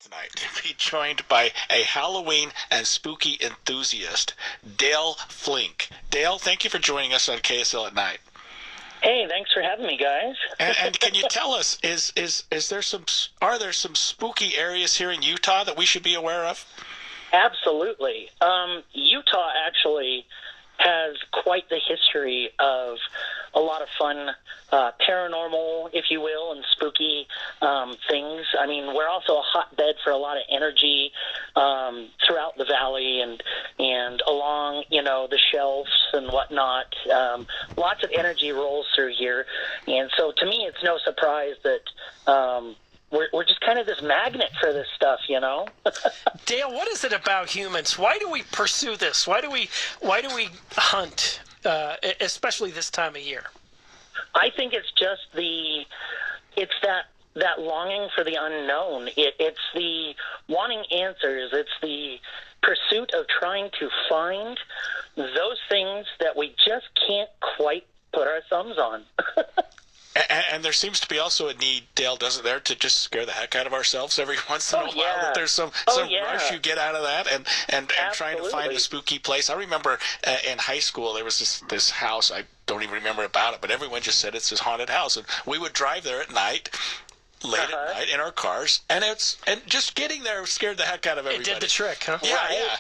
Tonight to be joined by a Halloween and spooky enthusiast, Dale Flink. Dale, thank you for joining us on KSL at night. Hey, thanks for having me, guys. And can you tell us, is there are there some spooky areas here in Utah that we should be aware of? Absolutely. Utah actually has quite the history of a lot of fun paranormal, if you will, and spooky things. I mean, we're also a hotbed for a lot of energy throughout the valley and along, the shelves and whatnot. Lots of energy rolls through here. And so to me, it's no surprise that we're just kind of this magnet for this stuff, Dale, what is it about humans? Why do we pursue this? Why do we hunt, especially this time of year? I think it's just it's that longing for the unknown. It's the wanting answers. It's the pursuit of trying to find those things that we just can't quite put our thumbs on. And there seems to be also a need, Dale, doesn't there, to just scare the heck out of ourselves every once in a while. Yeah. That there's some rush you get out of that, and trying to find a spooky place. I remember in high school there was this house. I don't even remember about it, but everyone just said it's this haunted house, and we would drive there at night. Late at night in our cars, and just getting there scared the heck out of everybody. It did the trick, huh? Yeah, right. yeah.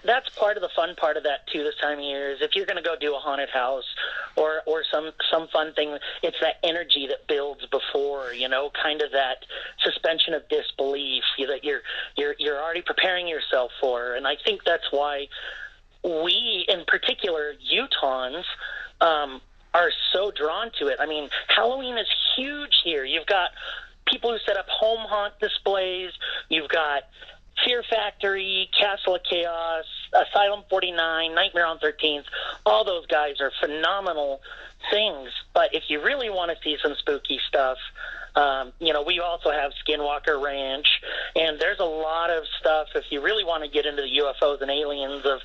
That's part of the fun part of that too. This time of year is if you're going to go do a haunted house or some fun thing, it's that energy that builds before, kind of that suspension of disbelief that you're already preparing yourself for. And I think that's why we, in particular, Utahns, are so drawn to it. I mean, Halloween is huge here. You've got people who set up home haunt displays. You've got Fear Factory, Castle of Chaos, Asylum 49, Nightmare on 13th. All those guys are phenomenal things. But if you really want to see some spooky stuff, we also have Skinwalker Ranch, and there's a lot of stuff if you really want to get into the UFOs and aliens of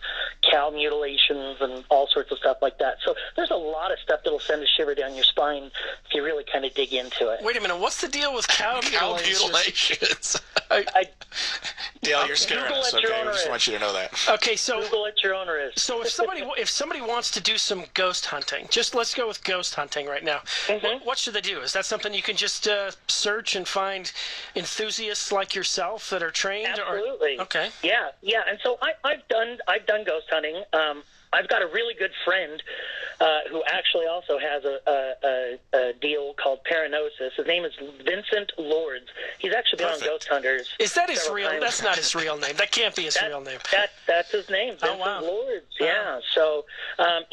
cow mutilations and all sorts of stuff like that. So there's a lot of stuff that'll send a shiver down your spine if you really kind of dig into it. Wait a minute, what's the deal with cow mutilations? Dale, you're scaring us, okay? We just want you to know that. Okay, so Google at your own risk. So if somebody wants to do some ghost hunting, let's go with ghost hunting right now. Mm-hmm. What should they do? Is that something you can just search and find enthusiasts like yourself that are trained? Absolutely. Okay. Yeah. And so I've done ghost hunting. I've got a really good friend who actually also has a deal called Paranosis. His name is Vincent Lords. He's actually been on Ghost Hunters. Is that his real? That's not his real name. That can't be his real name. That's his name, Vincent Lords. Yeah. So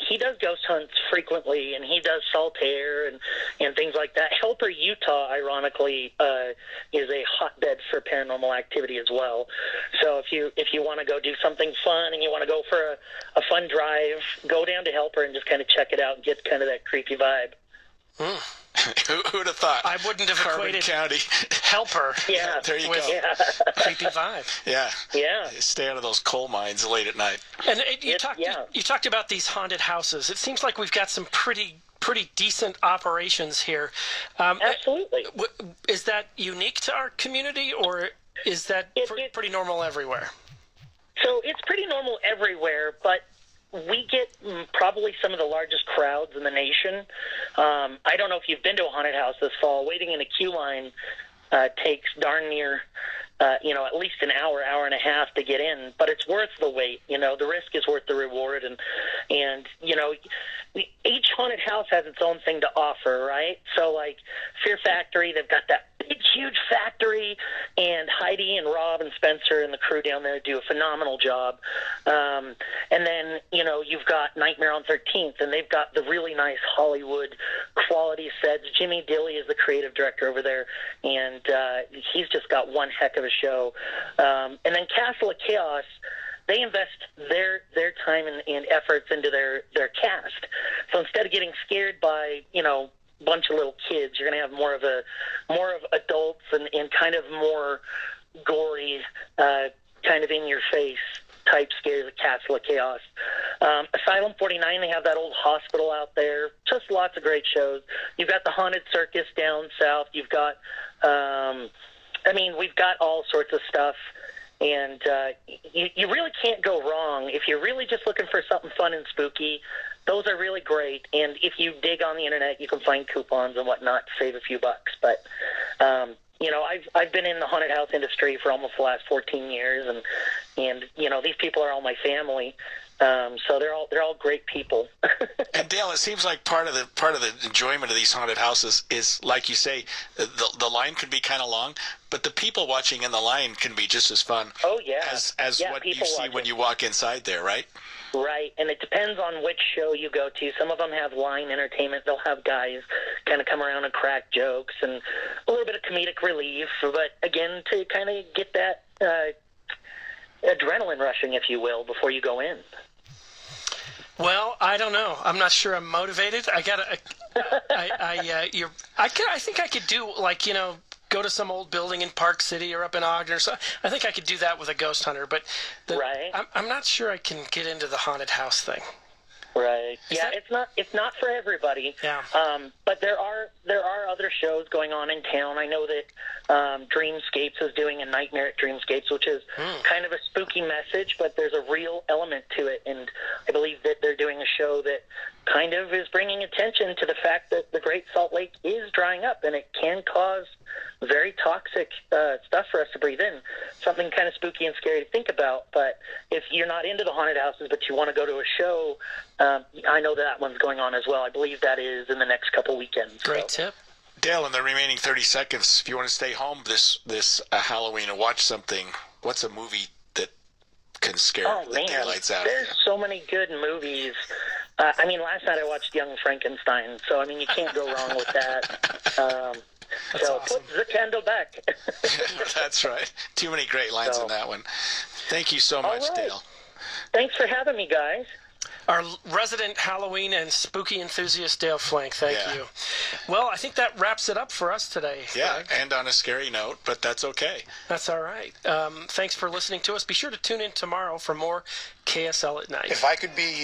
he does ghost hunts frequently, and he does solitaire and things like that. Helper, Utah, ironically, is a hotbed for paranormal activity as well. So if you want to go do something fun and you want to go for a fun drive, go down to Helper and just kind of check it out and get kind of that creepy vibe. Who would have thought? I wouldn't have Carbon equated County. Helper. Yeah, there you go. Yeah. Creepy vibe. Yeah. Yeah. Stay out of those coal mines late at night. And you talked about these haunted houses. It seems like we've got some pretty decent operations here. Absolutely. Is that unique to our community, or is that pretty normal everywhere? So it's pretty normal everywhere, but we get probably some of the largest crowds in the nation. I don't know if you've been to a haunted house this fall. Waiting in a queue line takes darn near, at least an hour and a half to get in. But it's worth the wait. The risk is worth the reward. And each haunted house has its own thing to offer, right? So, like Fear Factory, they've got that big, huge factory, and Heidi and Rob and Spencer and the crew down there do a phenomenal job. And then, you've got Nightmare on 13th, and they've got the really nice Hollywood quality sets. Jimmy Dilly is the creative director over there, and he's just got one heck of a show. And then Castle of Chaos, they invest their time and efforts into their cast. So instead of getting scared by, bunch of little kids, you're going to have more of adults and kind of more gory, kind of in your face type scares at Castle of Chaos. Asylum 49, they have that old hospital out there. Just lots of great shows. You've got the Haunted Circus down south. You've got I mean, we've got all sorts of stuff, and you really can't go wrong if you're really just looking for something fun and spooky. Those are really great, and if you dig on the internet, you can find coupons and whatnot to save a few bucks. But I've been in the haunted house industry for almost the last 14 years, and these people are all my family. So they're all great people. And Dale, it seems like part of the enjoyment of these haunted houses is, like you say, the line can be kind of long, but the people watching in the line can be just as fun. Oh yeah, as what you see when you walk inside there, right? Right, and it depends on which show you go to. Some of them have line entertainment. They'll have guys kind of come around and crack jokes and a little bit of comedic relief. But again, to kind of get that adrenaline rushing, if you will, before you go in. Well, I don't know. I'm not sure I'm motivated. I think I could do, like, go to some old building in Park City or up in Ogden or so. I think I could do that with a ghost hunter, but right. I'm not sure I can get into the haunted house thing. Right. It's not for everybody. Yeah. But there are other shows going on in town. I know that Dreamscapes is doing a Nightmare at Dreamscapes, which is kind of a spooky message, but there's a real element to it. And I believe that they're doing a show that kind of is bringing attention to the fact that the Great Salt Lake is drying up, and it can cause very toxic stuff for us to breathe in. Something kind of spooky and scary to think about. But if you're not into the haunted houses, but you want to go to a show, I know that one's going on as well. I believe that is in the next couple weekends. Great tip. Dale, in the remaining 30 seconds, if you want to stay home this Halloween and watch something, what's a movie that can scare the daylights out of you? There's so many good movies. Last night I watched Young Frankenstein, so, you can't go wrong with that. So awesome. Put the candle back. That's right. Too many great lines in that one. Thank you so much, right. Dale. Thanks for having me, guys. Our resident Halloween and spooky enthusiast, Dale Flink. Thank you. Well, I think that wraps it up for us today. Yeah, Greg. and on a scary note, but that's okay. That's all right. Thanks for listening to us. Be sure to tune in tomorrow for more KSL at Night. If I could be